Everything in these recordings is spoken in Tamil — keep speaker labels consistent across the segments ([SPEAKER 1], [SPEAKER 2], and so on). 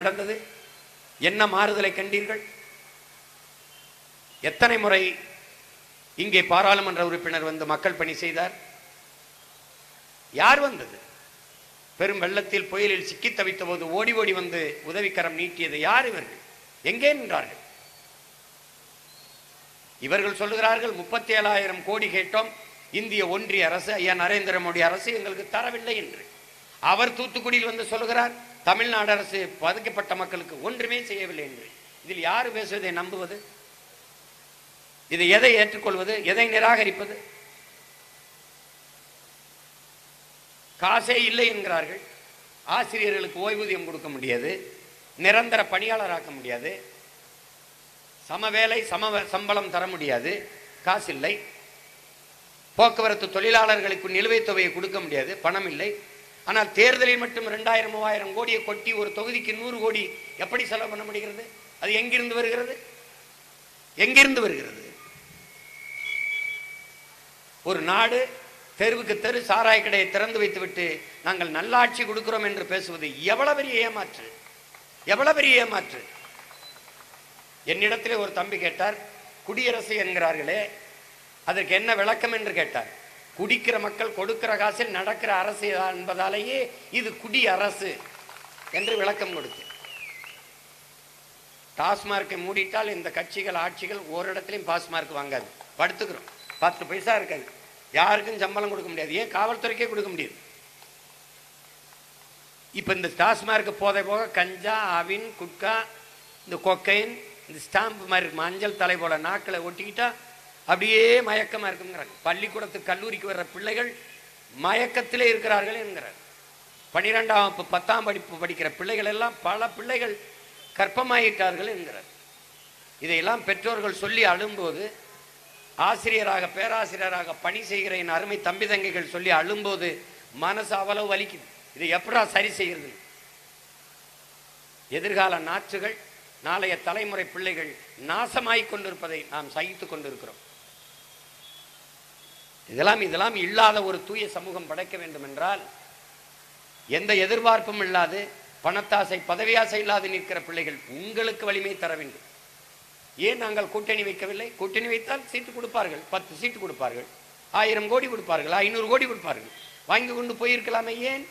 [SPEAKER 1] நடந்தது? என்ன மாறுதலை கண்டீர்கள்? எத்தனை முறை இங்கே பாராளுமன்ற உறுப்பினர் வந்து மக்கள் பணி செய்தார்? யார் வந்தது? பெரும் வெள்ளத்தில் புயலில் சிக்கி தவித்த போது ஓடி ஓடி வந்து உதவிக்கரம் நீட்டியது யார்? இவர்கள் எங்கே நின்றார்கள்? இவர்கள் சொல்லுகிறார்கள் 37,000 கோடி கேட்டோம், இந்திய ஒன்றிய அரசு, ஐயா நரேந்திர மோடி அரசு எங்களுக்கு தரவில்லை என்று. அவர் தூத்துக்குடியில் வந்து சொல்லுகிறார், தமிழ்நாடு அரசு பாதிக்கப்பட்ட மக்களுக்கு ஒன்றுமே செய்யவில்லை என்று. இதில் யார் பேசுவதை நம்புவது? இதை எதை ஏற்றுக்கொள்வது, எதை நிராகரிப்பது? காசே இல்லை என்கிறார்கள். ஆசிரியர்களுக்கு ஓய்வூதியம் கொடுக்க முடியாது, நிரந்தர பணியாளராக்க முடியாது, சம வேலை சம சம்பளம் தர முடியாது, காசு இல்லை. போக்குவரத்து தொழிலாளர்களுக்கு நிலுவைத் தொகையை கொடுக்க முடியாது, பணம் இல்லை. ஆனால் தேர்தலில் மட்டும் 2000-3000 கோடியை கொட்டி ஒரு தொகுதிக்கு 100 கோடி எப்படி செலவு பண்ண முடிகிறது? அது எங்கிருந்து வருகிறது? எங்கிருந்து வருகிறது? ஒரு நாடு தெருவுக்கு தெரு சாராய கடையை திறந்து வைத்துவிட்டு நாங்கள் நல்லாட்சி கொடுக்கிறோம் என்று பேசுவது எவ்வளவு பெரிய ஏமாற்று, எவ்வளவு பெரிய ஏமாற்று. என்னிடத்திலே ஒரு தம்பி கேட்டார், குடியரசு என்கிறார்களே அதற்கு என்ன விளக்கம் என்று கேட்டார். குடிக்கிற மக்கள் கொடுக்கிற காசில் நடக்கிற அரசு என்பதாலேயே இது குடி அரசு என்று விளக்கம் கொடுத்து, டாஸ்மார்க்கை மூடிட்டால் இந்த கட்சிகள் ஆட்சிகள் ஓரிடத்திலையும் பாஸ்மார்க் வாங்காது, படுத்துக்கிறோம், 10 பைசா இருக்காது, யாருக்கும் சம்பளம் கொடுக்க முடியாது, ஏன் காவல்துறைக்கே கொடுக்க முடியாது. இப்ப இந்த டாஸ்மார்க் போதை போக கஞ்சா, அவின், குட்கா, இந்த கொக்கைன், இந்த ஸ்டாம்பு மாதிரி இருக்கு, மஞ்சள் தலை போல நாக்களை ஒட்டிக்கிட்டா அப்படியே மயக்கமா இருக்குங்கிறாங்க. பள்ளிக்கூடத்துக்கு கல்லூரிக்கு வர்ற பிள்ளைகள் மயக்கத்திலே இருக்கிறார்கள் என்கிறார். 12ஆம் வகுப்பு 10ஆம் படிப்பு படிக்கிற பிள்ளைகள் எல்லாம் பல பிள்ளைகள் கற்பமாயிட்டார்கள் என்கிறார். இதையெல்லாம் பெற்றோர்கள் சொல்லி அழும்போது, ஆசிரியராக பேராசிரியராக பணி செய்கிற என் அருமை தம்பி தங்கைகள் சொல்லி அழும்போது மனசு அவ்வளவு வலிக்குது. இதை எப்படா சரி செய்கிறது? எதிர்கால நாற்றுகள், நாளைய தலைமுறை பிள்ளைகள் நாசமாய் கொண்டிருப்பதை நாம் சகித்துக் கொண்டிருக்கிறோம். இதெல்லாம் இல்லாத ஒரு தூய சமூகம் படைக்க வேண்டும் என்றால், எந்த எதிர்பார்ப்பும் இல்லாது, பணத்தாசை பதவியாசை இல்லாது நிற்கிற பிள்ளைகள் உங்களுக்கு வலிமை தர வேண்டும். ஏன் நாங்கள் கூட்டணி வைக்கவில்லை? கூட்டணி வைத்தால் சீட்டு கொடுப்பார்கள், 10 சீட்டு கொடுப்பார்கள், 1000 கோடி கொடுப்பார்கள், 500 கோடி கொடுப்பார்கள், வாங்கி கொண்டு போயிருக்கலாமே. ஏன்?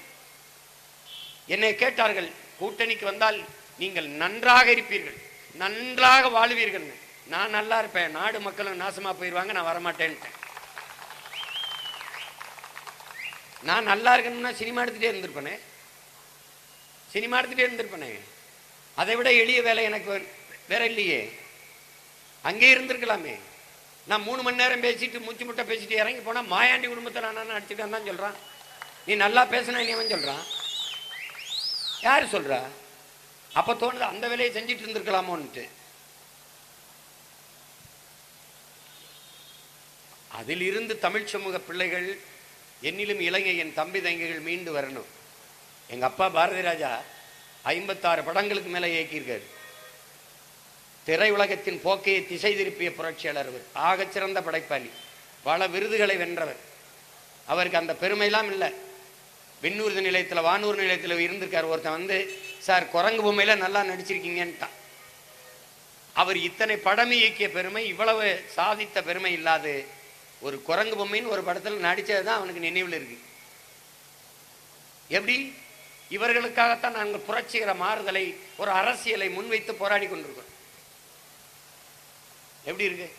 [SPEAKER 1] என்னை கேட்டார்கள், கூட்டணிக்கு வந்தால் நீங்கள் நன்றாக இருப்பீர்கள், நன்றாக வாழ்வீர்கள். நான் நல்லா இருப்பேன், நாடு மக்களும் நாசமா போயிடுவாங்க, நான் வரமாட்டேன்ட்டேன். நான் நல்லா இருக்கணும்னா சினிமா எடுத்துட்டே இருந்திருப்பேனே, சினிமா எடுத்துட்டே இருந்திருப்பேனே. அதை விட எளிய வேலை எனக்கு வேற இல்லையே. அங்கே இருந்திருக்கலாமே. நான் 3 மணி நேரம் பேசிட்டு மூச்சு முட்டை பேசிட்டு இறங்கி போனா மாயாண்டி குடும்பத்தை நான் அடிச்சுட்டு தான் சொல்றான். நீ நல்லா பேசினா நீ அவன் சொல்றான். யாரு சொல்றா? அப்ப தோணுது அந்த வேலையை செஞ்சுட்டு இருந்திருக்கலாமோன்ட்டு. அதிலிருந்து தமிழ் சமூக பிள்ளைகள், என்னிலும் இளைஞ என் தம்பி தங்கைகள் மீண்டு வரணும். எங்க அப்பா பாரதி ராஜா 56 படங்களுக்கு மேல இயக்கியிருக்காரு. திரையுலகத்தின் போக்கையை திசை திருப்பிய புரட்சியாளர் அவர். ஆகச்சிறந்த படைப்பாளி, பல விருதுகளை வென்றவர். அவருக்கு அந்த பெருமையெல்லாம் இல்லை. விண்ணூர்தி நிலையத்தில் வானூர் நிலையத்தில் இருந்திருக்கார். ஒருத்தன் வந்து, சார் குரங்கு பொம்மையில நல்லா நடிச்சிருக்கீங்கன்ட்டான். அவர் இத்தனை படம் இயக்கிய பெருமை, இவ்வளவு சாதித்த பெருமை இல்லாது ஒரு குரங்கு பொம்மைன்னு ஒரு படத்தில் நடிச்சதுதான் அவனுக்கு நினைவில் இருக்கு. எப்படி? இவர்களுக்காகத்தான் நாங்கள் புரட்சிகர மாறுதலை, ஒரு அரசியலை முன்வைத்து போராடி கொண்டிருக்கிறோம். எப்படி இருக்கு?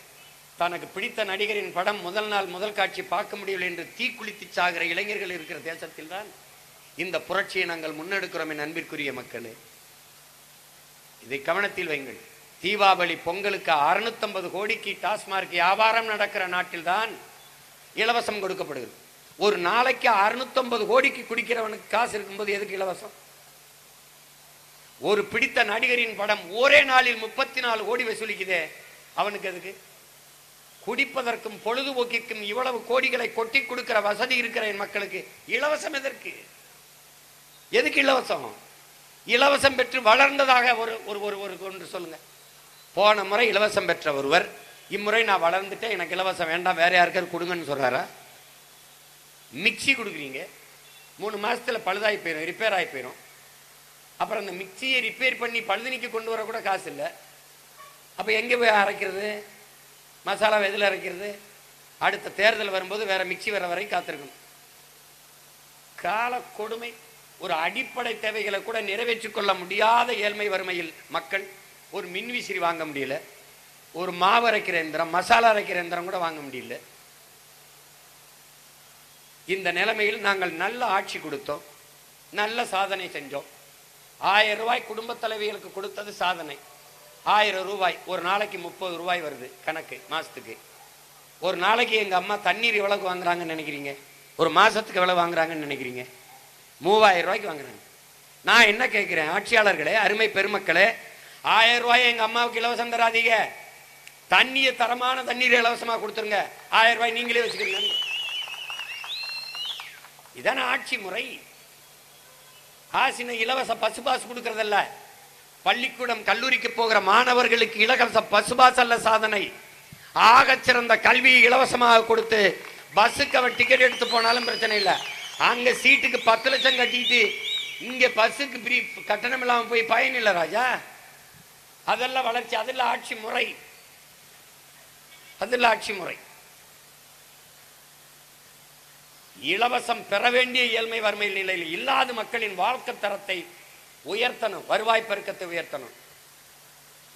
[SPEAKER 1] தனக்கு பிடித்த நடிகரின் படம் முதல் நாள் முதல் காட்சி பார்க்க முடியவில்லை என்று தீக்குளித்து சாகிற இளைஞர்கள் இருக்கிற தேசத்தில் தான் இந்த புரட்சியை நாங்கள் முன்னெடுக்கிறோம். என் அன்பிற்குரிய மக்களே, இதை கவனத்தில் வைங்கள். தீபாவளி பொங்கலுக்கு 650 கோடிக்கு டாஸ்மார்க் வியாபாரம் நடக்கிற நாட்டில் தான் இலவசம் கொடுக்கப்படுகிறது. ஒரு நாளைக்கு 650 கோடிக்கு குடிக்கிறவனுக்கு காசு இருக்கும்போது எதுக்கு இலவசம்? ஒரு பிடித்த நடிகரின் படம் ஒரே நாளில் 34 கோடி வசூலிக்குதே, அவனுக்கு எதுக்கு? குடிப்பதற்கும் பொழுதுபோக்கிற்கும் இவ்வளவு கோடிகளை கொட்டி கொடுக்கிற வசதி இருக்கிற என் மக்களுக்கு இலவசம் எதற்கு? எதுக்கு இலவசம்? இலவசம் பெற்று வளர்ந்ததாக ஒன்று சொல்லுங்க. போன முறை இலவசம் பெற்ற ஒருவர் இம்முறை நான் வளர்ந்துட்டேன், எனக்கு இலவசம் வேண்டாம், வேற யாருக்காவது கொடுங்கன்னு சொல்றாரா? மிக்சி கொடுக்குறீங்க, 3 மாசத்துல பழுதாகி போயிடும், ரிப்பேர் ஆகி போயிடும். அப்புறம் அந்த மிக்சியை ரிப்பேர் பண்ணி பழுதுனிக்கு கொண்டு வர கூட காசு இல்லை. அப்போ எங்கே போய் அரைக்கிறது? மசாலா எதில் அரைக்கிறது? அடுத்த தேர்தல் வரும்போது வேற மிக்சி வர வரை காத்திருக்கணும். கால கொடுமை. ஒரு அடிப்படை தேவைகளை கூட நிறைவேற்றிக் கொள்ள முடியாத ஏழ்மை வறுமையில் மக்கள். ஒரு மின்விசிறி வாங்க முடியல, ஒரு மாவு அரைக்கிற எந்திரம், மசாலா அரைக்கிற எந்திரம் கூட வாங்க முடியல. இந்த நிலைமையில் நாங்கள் நல்ல ஆட்சி கொடுத்தோம், நல்ல சாதனை செஞ்சோம். 1000 ரூபாய் குடும்ப தலைவிகளுக்கு கொடுத்தது சாதனை. 1000 ரூபாய் ஒரு நாளைக்கு 30 ரூபாய் வருது கணக்கு மாசத்துக்கு. ஒரு நாளைக்கு எங்க அம்மா தண்ணீர் எவ்வளவு வாங்குறாங்கன்னு நினைக்கிறீங்க? ஒரு மாசத்துக்கு எவ்வளவு வாங்குறாங்கன்னு நினைக்கிறீங்க? 3000 ரூபாய்க்கு வாங்குறாங்க. நான் என்ன கேட்கிறேன், ஆட்சியாளர்களே, அருமை பெருமக்களே, 1000 ரூபாய் எங்க அம்மாவுக்கு இலவசம் தராதீங்க. தண்ணியை, தரமான தண்ணீர் இலவசமா கொடுத்துருங்க. 1000 ரூபாய் நீங்களே வச்சுக்கிறீங்க. இதான ஆட்சி முறை. ஆசின இலவச பசுபாஸ் கொடுக்கறதல்ல, பள்ளிக்கூடம் கல்லூரிக்கு போகிற மாணவர்களுக்கு இலவச பசுபாஸ் அல்ல சாதனை. ஆகச்சிறந்த கல்வியை இலவசமாக கொடுத்து பஸ்ஸுக்கு அவன் டிக்கெட் எடுத்து போனாலும் பிரச்சனை இல்லை. அங்க சீட்டுக்கு 10 லட்சம் கட்டிட்டு இங்க பஸ்ஸுக்கு ஃப்ரீ கட்டணம் இல்லாம போய் பயன் இல்லை ராஜா. அதெல்லாம் வளர்ச்சி, அதெல்லாம் ஆட்சி முறை, அதெல்லாம் ஆட்சி முறை. இலவசம் பெற வேண்டிய ஏழ்மை வறுமை நிலையில் இல்லாத மக்களின் வாழ்க்கை தரத்தை உயர்த்தணும், வருவாய் பெருக்கத்தை உயர்த்தணும்.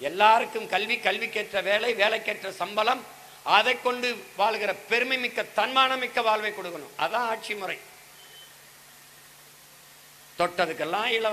[SPEAKER 1] எல்லாருக்கும் கல்வி, கல்விக்கேற்ற வேலை, வேலைக்கேற்ற சம்பளம், அதை கொண்டு வாழ்கிற பெருமை மிக்க தன்மானமிக்க வாழ்வை கொடுக்கணும். அதான் ஆட்சி முறை. தொட்டதுக்கெல்லாம் இலவசம்.